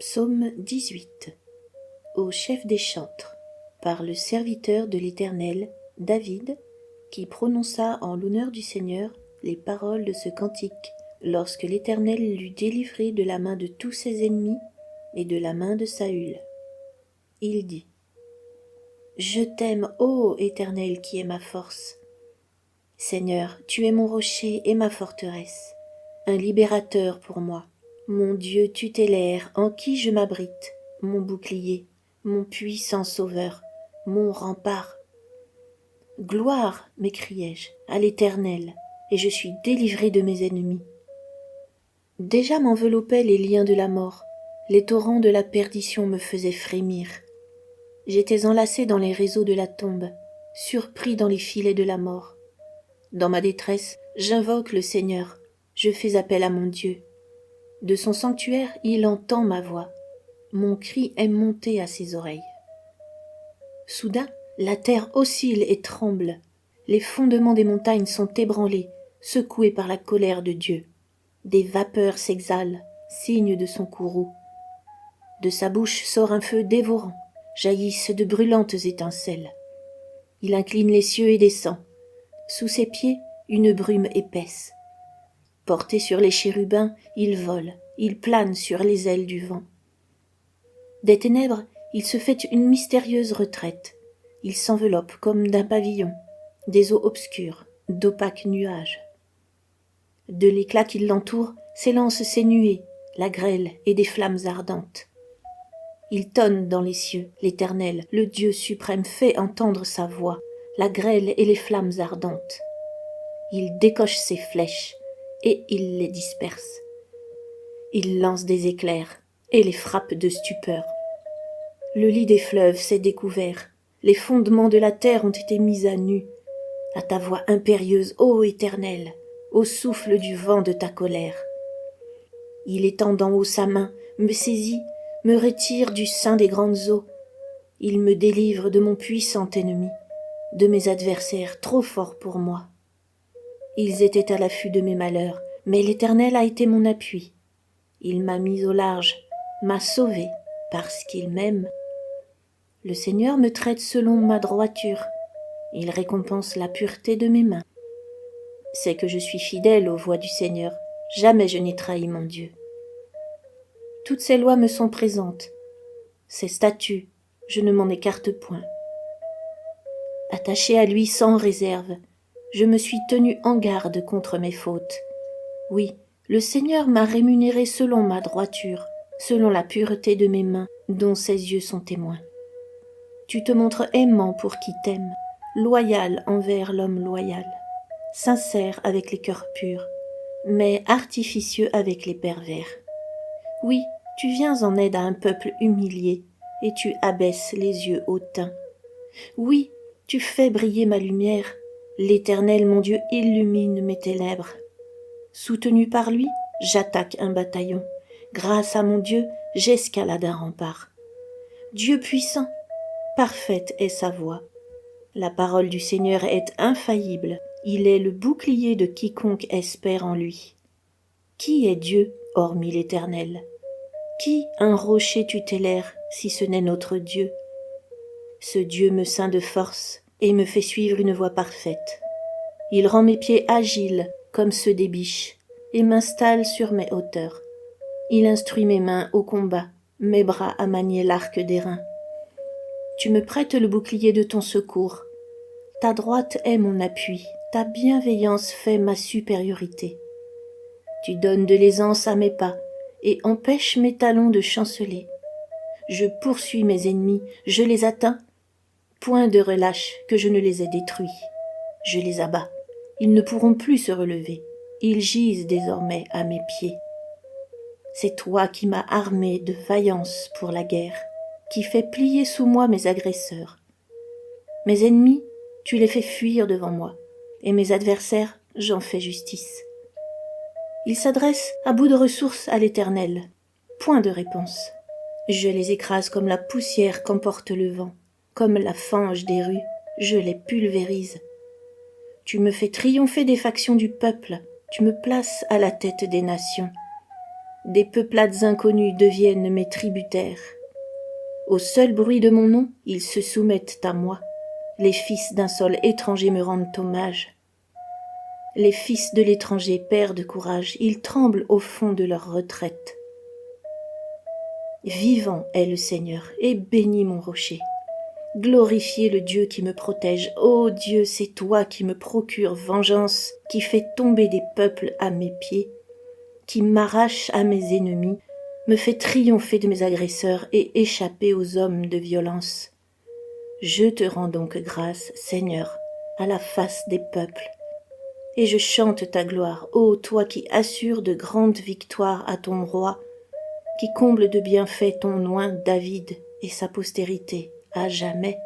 Psaume 18. Au chef des chantres, par le serviteur de l'Éternel, David, qui prononça en l'honneur du Seigneur les paroles de ce cantique, lorsque l'Éternel l'eut délivré de la main de tous ses ennemis et de la main de Saül. Il dit : Je t'aime, ô Éternel, qui es ma force. Seigneur, tu es mon rocher et ma forteresse, un libérateur pour moi, mon Dieu tutélaire en qui je m'abrite, mon bouclier, mon puissant sauveur, mon rempart. Gloire, m'écriai-je, à l'Éternel, et je suis délivré de mes ennemis. Déjà m'enveloppaient les liens de la mort, les torrents de la perdition me faisaient frémir. J'étais enlacé dans les réseaux de la tombe, surpris dans les filets de la mort. Dans ma détresse, j'invoque le Seigneur, je fais appel à mon Dieu. De son sanctuaire, il entend ma voix. Mon cri est monté à ses oreilles. Soudain, la terre oscille et tremble. Les fondements des montagnes sont ébranlés, secoués par la colère de Dieu. Des vapeurs s'exhalent, signe de son courroux. De sa bouche sort un feu dévorant, jaillissent de brûlantes étincelles. Il incline les cieux et descend. Sous ses pieds, une brume épaisse. Porté sur les chérubins, il vole, il plane sur les ailes du vent. Des ténèbres, il se fait une mystérieuse retraite. Il s'enveloppe comme d'un pavillon, des eaux obscures, d'opaques nuages. De l'éclat qui l'entoure s'élancent ses nuées, la grêle et des flammes ardentes. Il tonne dans les cieux, l'Éternel, le Dieu suprême fait entendre sa voix, la grêle et les flammes ardentes. Il décoche ses flèches, et il les disperse. Il lance des éclairs et les frappe de stupeur. Le lit des fleuves s'est découvert, les fondements de la terre ont été mis à nu. À ta voix impérieuse, ô Éternel, au souffle du vent de ta colère. Il étend d'en haut sa main, me saisit, me retire du sein des grandes eaux. Il me délivre de mon puissant ennemi, de mes adversaires trop forts pour moi. Ils étaient à l'affût de mes malheurs, mais l'Éternel a été mon appui. Il m'a mis au large, m'a sauvé, parce qu'il m'aime. Le Seigneur me traite selon ma droiture. Il récompense la pureté de mes mains. C'est que je suis fidèle aux voies du Seigneur. Jamais je n'ai trahi mon Dieu. Toutes ses lois me sont présentes. Ses statuts, je ne m'en écarte point. Attaché à lui sans réserve, je me suis tenu en garde contre mes fautes. Oui, le Seigneur m'a rémunéré selon ma droiture, selon la pureté de mes mains, dont ses yeux sont témoins. Tu te montres aimant pour qui t'aime, loyal envers l'homme loyal, sincère avec les cœurs purs, mais artificieux avec les pervers. Oui, tu viens en aide à un peuple humilié, et tu abaisses les yeux hautains. Oui, tu fais briller ma lumière, l'Éternel mon Dieu illumine mes ténèbres. Soutenu par lui, j'attaque un bataillon. Grâce à mon Dieu, j'escalade un rempart. Dieu puissant, parfaite est sa voix. La parole du Seigneur est infaillible. Il est le bouclier de quiconque espère en lui. Qui est Dieu, hormis l'Éternel ? Qui un rocher tutélaire, si ce n'est notre Dieu ? Ce Dieu me ceint de force et me fait suivre une voie parfaite. Il rend mes pieds agiles comme ceux des biches et m'installe sur mes hauteurs. Il instruit mes mains au combat, mes bras à manier l'arc d'airain. Tu me prêtes le bouclier de ton secours. Ta droite est mon appui, ta bienveillance fait ma supériorité. Tu donnes de l'aisance à mes pas et empêches mes talons de chanceler. Je poursuis mes ennemis, je les atteins. Point de relâche que je ne les ai détruits. Je les abats. Ils ne pourront plus se relever. Ils gisent désormais à mes pieds. C'est toi qui m'as armé de vaillance pour la guerre, qui fais plier sous moi mes agresseurs. Mes ennemis, tu les fais fuir devant moi, et mes adversaires, j'en fais justice. Ils s'adressent à bout de ressources à l'Éternel. Point de réponse. Je les écrase comme la poussière qu'emporte le vent, comme la fange des rues, je les pulvérise. Tu me fais triompher des factions du peuple, tu me places à la tête des nations. des peuplades inconnues deviennent mes tributaires. Au seul bruit de mon nom, ils se soumettent à moi. Les fils d'un sol étranger me rendent hommage. Les fils de l'étranger perdent courage, ils tremblent au fond de leur retraite. Vivant est le Seigneur, et bénis mon rocher. Glorifiez le Dieu qui me protège. Ô Dieu, c'est toi qui me procures vengeance, qui fais tomber des peuples à mes pieds, qui m'arrache à mes ennemis, me fait triompher de mes agresseurs et échapper aux hommes de violence. Je te rends donc grâce, Seigneur, à la face des peuples, et je chante ta gloire, ô toi qui assures de grandes victoires à ton roi, qui comble de bienfaits ton oint David et sa postérité à jamais.